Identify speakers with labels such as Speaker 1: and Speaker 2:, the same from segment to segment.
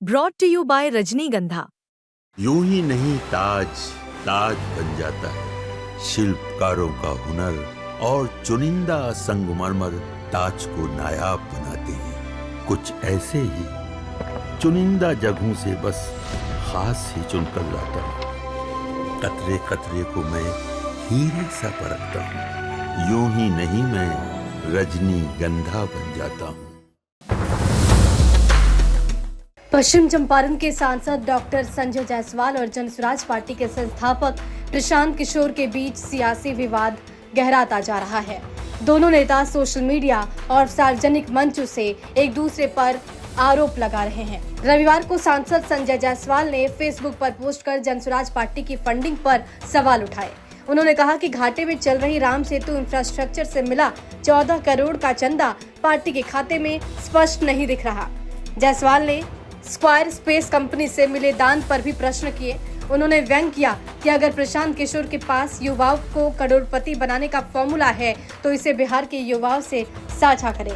Speaker 1: Brought to you bye रजनीगंधा।
Speaker 2: यूं ही नहीं ताज ताज बन जाता है, शिल्पकारों का हुनर और चुनिंदा संगमरमर ताज को नायाब बनाते हैं। कुछ ऐसे ही चुनिंदा जगहों से बस खास ही चुनकर लाता हूँ। कतरे कतरे को मैं हीरे सा परखता हूँ। यूं ही नहीं मैं रजनीगंधा बन जाता हूँ।
Speaker 3: पश्चिम चंपारण के सांसद डॉक्टर संजय जायसवाल और जनसुराज पार्टी के संस्थापक प्रशांत किशोर के बीच सियासी विवाद गहराता जा रहा है। दोनों नेता सोशल मीडिया और सार्वजनिक मंचों से एक दूसरे पर आरोप लगा रहे हैं। रविवार को सांसद संजय जायसवाल ने फेसबुक पर पोस्ट कर जनसुराज पार्टी की फंडिंग पर सवाल उठाए। उन्होंने कहा कि घाटे में चल रही राम सेतु इंफ्रास्ट्रक्चर से मिला 14 करोड़ का चंदा पार्टी के खाते में स्पष्ट नहीं दिख रहा। जायसवाल ने स्क्वायर स्पेस कंपनी से मिले दान पर भी प्रश्न किए। उन्होंने व्यंग किया कि अगर प्रशांत किशोर के पास युवाओं को करोड़पति बनाने का फॉर्मूला है तो इसे बिहार के युवाओं से साझा करें।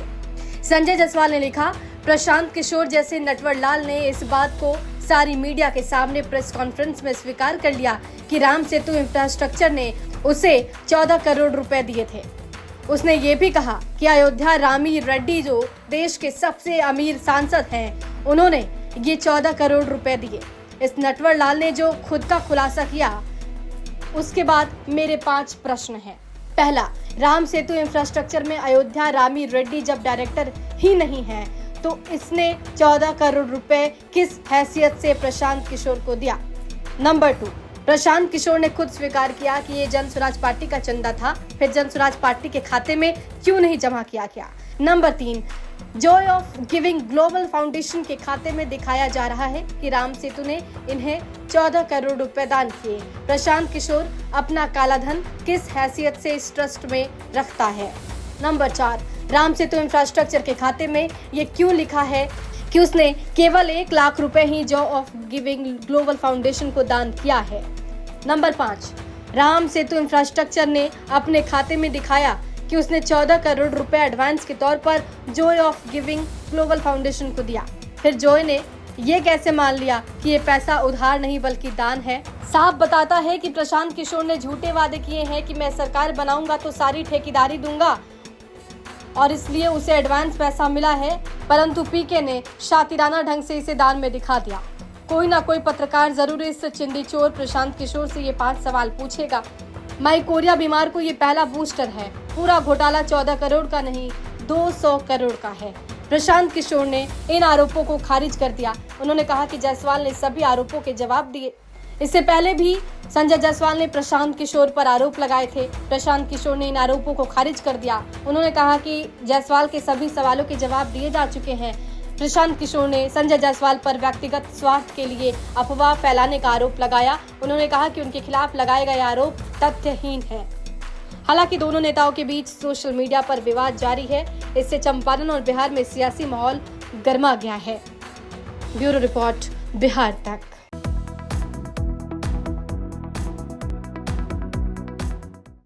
Speaker 3: संजय जायसवाल ने लिखा, प्रशांत किशोर जैसे नटवर लाल ने इस बात को सारी मीडिया के सामने प्रेस कॉन्फ्रेंस में स्वीकार कर लिया कि राम सेतु इंफ्रास्ट्रक्चर ने उसे 14 करोड़ रुपए दिए थे। उसने ये भी कहा कि अयोध्या रामी रेड्डी जो देश के सबसे अमीर सांसद हैं, उन्होंने ये 14 करोड़ रुपए दिए। इस नटवर लाल ने जो खुद का खुलासा किया, उसके बाद मेरे 5 प्रश्न हैं। पहला, राम सेतु इंफ्रास्ट्रक्चर में अयोध्या रामी रेड्डी जब डायरेक्टर ही नहीं है तो इसने 14 करोड़ रुपए किस हैसियत से प्रशांत किशोर को दिया। नंबर 2, प्रशांत किशोर ने खुद स्वीकार किया कि ये जनसुराज पार्टी का चंदा था, फिर जनसुराज पार्टी के खाते में क्यों नहीं जमा किया गया। Number 3, Joy of Giving Global foundation के खाते में दिखाया जा रहा है कि राम सेतु ने इन्हें 14 करोड़ रुपए दान किए। प्रशांत किशोर अपना काला धन किस हैसियत से इस ट्रस्ट में रखता है। नंबर 4, राम सेतु इंफ्रास्ट्रक्चर के खाते में ये क्यों लिखा है कि उसने केवल 1 लाख रुपए ही Joy of Giving Global Foundation को दान किया है। नंबर 5, राम सेतु इंफ्रास्ट्रक्चर ने अपने खाते में दिखाया कि उसने 14 करोड़ रुपए एडवांस के तौर पर Joy of Giving Global Foundation को दिया। फिर जॉय ने ये कैसे मान लिया कि ये पैसा उधार नहीं बल्कि दान है। साफ बताता है कि प्रशांत किशोर ने झूठे वादे किए हैं कि मैं सरकार बनाऊंगा तो सारी ठेकेदारी दूंगा और इसलिए उसे एडवांस पैसा मिला है, परंतु पीके ने शातिराना ढंग से इसे दान में दिखा दिया। कोई ना कोई पत्रकार जरूर इस चिंदी चोर प्रशांत किशोर से ये 5 सवाल पूछेगा। माई कोरिया बीमार को ये पहला बूस्टर है। पूरा घोटाला 14 करोड़ का नहीं 200 करोड़ का है। प्रशांत किशोर ने इन आरोपों को खारिज कर दिया। उन्होंने कहा कि जायसवाल ने सभी आरोपों के जवाब दिए। इससे पहले भी संजय जायसवाल ने प्रशांत किशोर पर आरोप लगाए थे। प्रशांत किशोर ने इन आरोपों को खारिज कर दिया। उन्होंने कहा कि जायसवाल के सभी सवालों के जवाब दिए जा चुके हैं। प्रशांत किशोर ने संजय जायसवाल पर व्यक्तिगत स्वार्थ के लिए अफवाह फैलाने का आरोप लगाया। उन्होंने कहा कि उनके खिलाफ लगाए गए आरोप तथ्यहीन है। हालांकि दोनों नेताओं के बीच सोशल मीडिया पर विवाद जारी है। इससे चंपारण और बिहार में सियासी माहौल गर्मा गया है। ब्यूरो रिपोर्ट, बिहार तक।